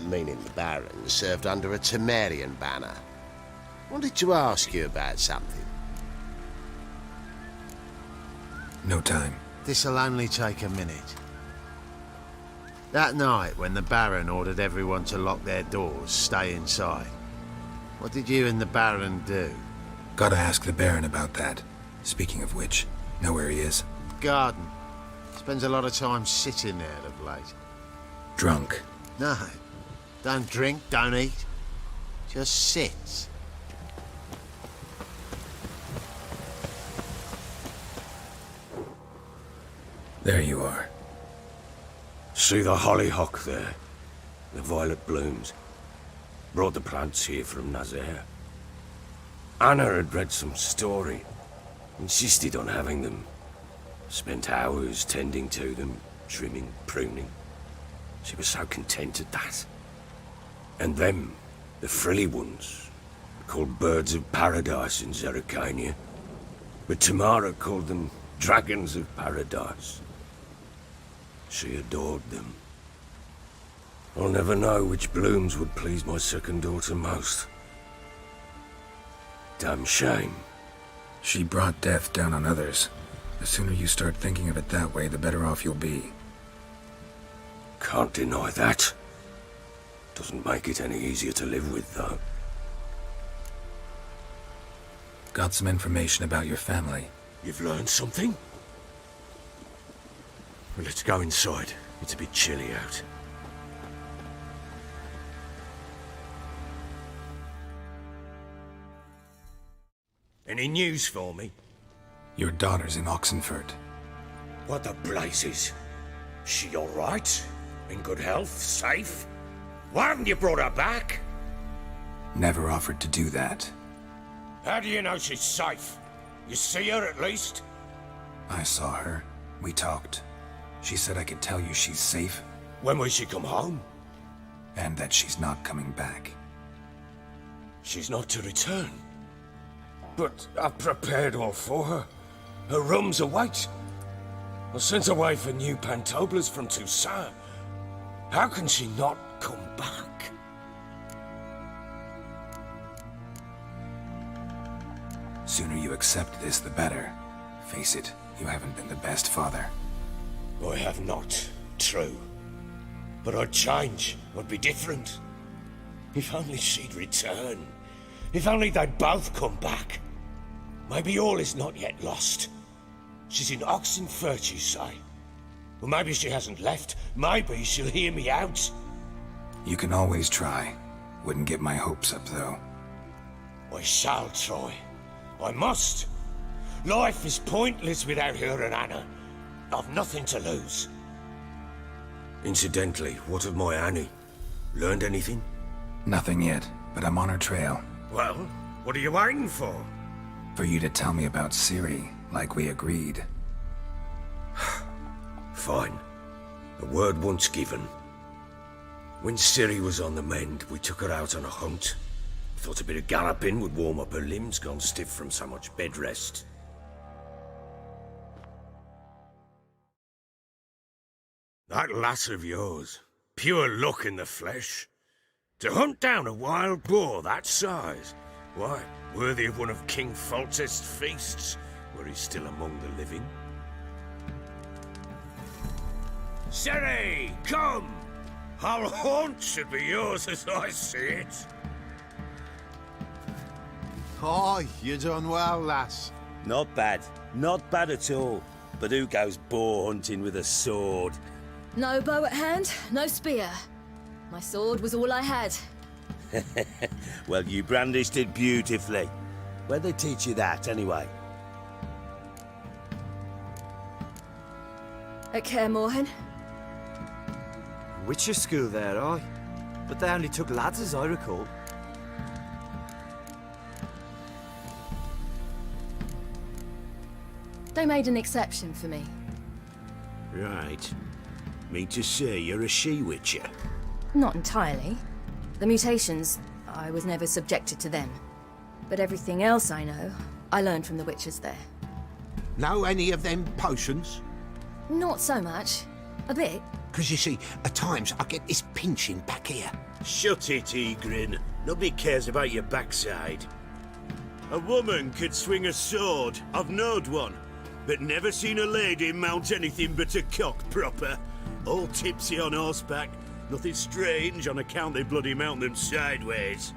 meaning the Baron, served under a Temerian banner. Wanted to ask you about something. No time. This'll only take a minute. That night when the Baron ordered everyone to lock their doors, stay inside, what did you and the Baron do? Gotta ask the Baron about that. Speaking of which, know where he is? Garden. Spends a lot of time sitting there of late. Drunk. No. Don't drink, don't eat. Just sits. There you are. See the hollyhock there? The violet blooms. Brought the plants here from Nazaire. Anna had read some story. Insisted on having them. Spent hours tending to them, trimming, pruning. She was so content at that. And them, the frilly ones, called birds of paradise in Zerrikania. But Tamara called them dragons of paradise. She adored them. I'll never know which blooms would please my second daughter most. Damn shame. She brought death down on others. The sooner you start thinking of it that way, the better off you'll be. Can't deny that. Doesn't make it any easier to live with, though. Got some information about your family. You've learned something? Well, let's go inside. It's a bit chilly out. Any news for me? Your daughter's in Oxenford. What the blazes? She all right? In good health? Safe? Why haven't you brought her back? Never offered to do that. How do you know she's safe? You see her at least? I saw her. We talked. She said I could tell you she's safe. When will she come home? And that she's not coming back. She's not to return. But I've prepared all for her. Her rooms await. I sent away for new pantoblas from Toussaint. How can she not come back? Sooner you accept this, the better. Face it, you haven't been the best father. I have not, true. But I'd change, I'd be different. If only she'd return. If only they'd both come back. Maybe all is not yet lost. She's in Oxenford, you say? Well, maybe she hasn't left. Maybe she'll hear me out. You can always try. Wouldn't get my hopes up, though. I shall try. I must. Life is pointless without her and Anna. I've nothing to lose. Incidentally, what of my Annie? Learned anything? Nothing yet, but I'm on her trail. Well, what are you waiting for? For you to tell me about Ciri, like we agreed. Fine. A word once given. When Ciri was on the mend, we took her out on a hunt. Thought a bit of galloping would warm up her limbs, gone stiff from so much bed rest. That lass of yours, pure luck in the flesh. To hunt down a wild boar that size, why, worthy of one of King Foltest's feasts, where he's still among the living. Ciri, come! Our haunt should be yours as I see it. Aye, you done well, lass. Not bad. Not bad at all. But who goes boar hunting with a sword? No bow at hand, no spear. My sword was all I had. Well, you brandished it beautifully. Where'd they teach you that, anyway? At Kaer Morhen. Witcher school there, aye. But they only took lads, as I recall. They made an exception for me. Right. Mean to say you're a she-witcher? Not entirely. The mutations, I was never subjected to them. But everything else I know, I learned from the witches there. Know any of them potions? Not so much. A bit. Because you see, at times I get this pinching back here. Shut it, Egrin. Nobody cares about your backside. A woman could swing a sword. I've knowed one. But never seen a lady mount anything but a cock proper. All tipsy on horseback. Nothing strange on account they bloody mount them sideways.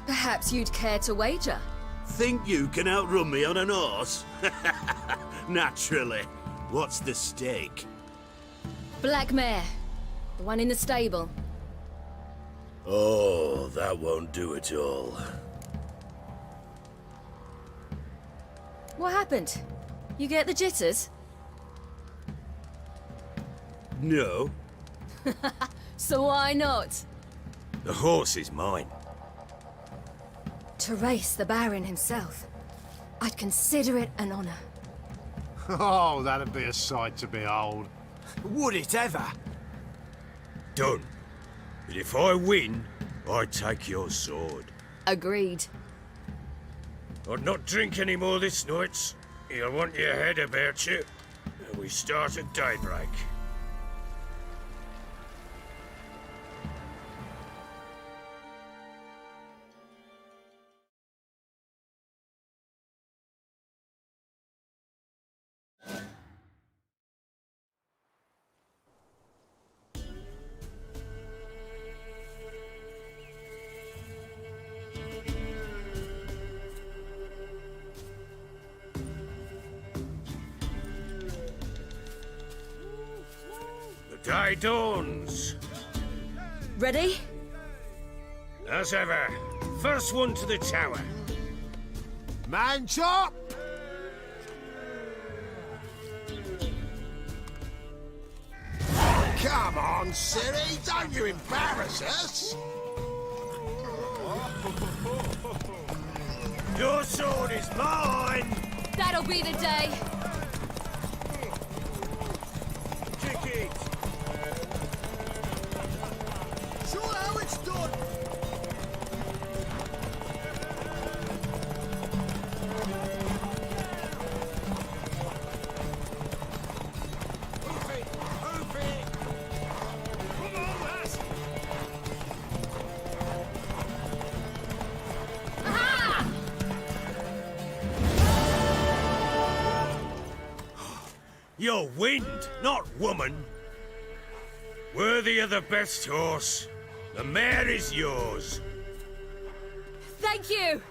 Perhaps you'd care to wager? Think you can outrun me on an horse? Naturally. What's the stake? Black mare. The one in the stable. Oh, that won't do at all. What happened? You get the jitters? No. So why not? The horse is mine. To race the Baron himself. I'd consider it an honor. Oh, that'd be a sight to behold. Would it ever? Done. But if I win, I take your sword. Agreed. I'd not drink any more this night. You'll want your head about you. We start at daybreak. Day dawns. Ready? As ever, first one to the tower. Man chop! Come on, Siri, don't you embarrass us! Your sword is mine! That'll be the day. Kick it! Show how it's done! You're wind, not woman. Worthy of the best horse. The mare is yours. Thank you!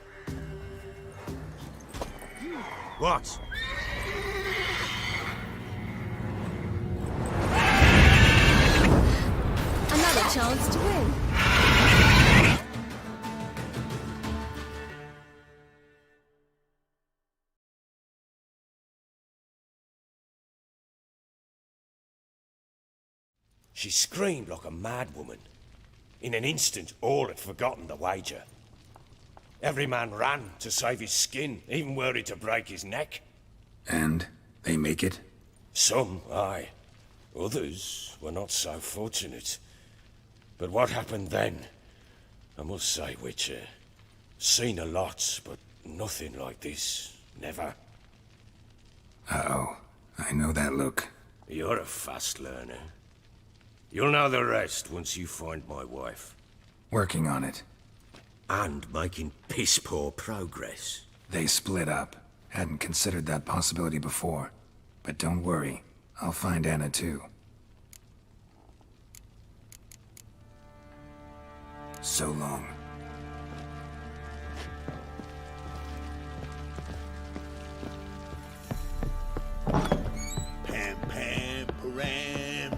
What? Another chance to win. She screamed like a mad woman. In an instant, all had forgotten the wager. Every man ran to save his skin, even were he to break his neck. And they make it? Some, aye. Others were not so fortunate. But what happened then? I must say, Witcher, seen a lot, but nothing like this. Never. Uh-oh. I know that look. You're a fast learner. You'll know the rest once you find my wife. Working on it. And making piss-poor progress. They split up. Hadn't considered that possibility before. But don't worry. I'll find Anna too. So long. Pam, pam, param.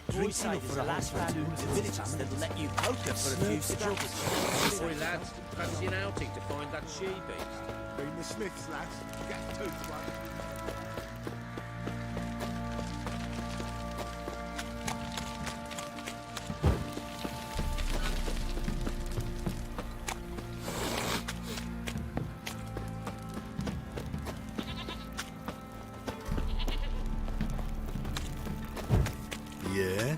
Drinking for a last round of villages that'll let you poker for a few scraps. Boy, lads, fancy an outing to find that she-beast. Been the Smiths, lads. Get toothed one. Yeah?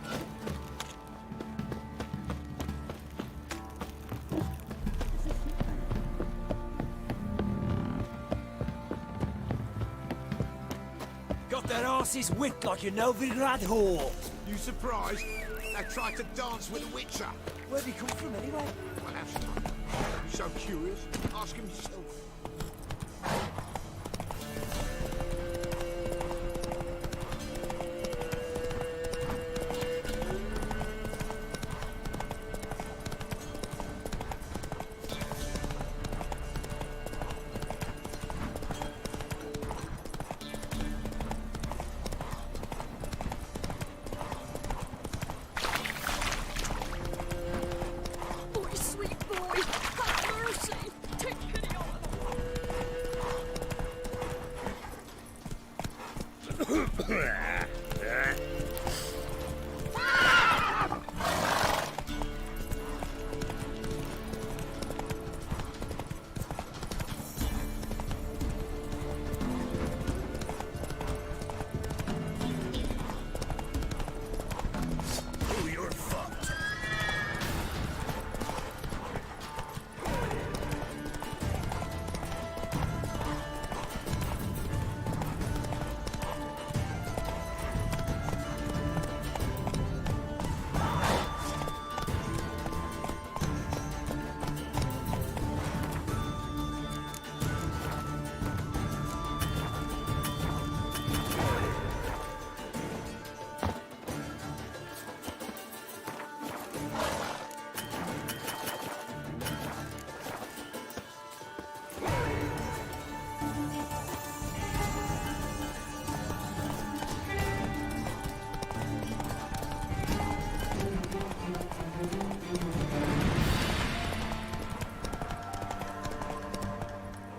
got their asses whipped like a Novigrad whore. You surprised? They tried to dance with a witcher. Where'd he come from anyway? Well, have some. So curious. Ask him yourself.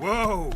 Whoa!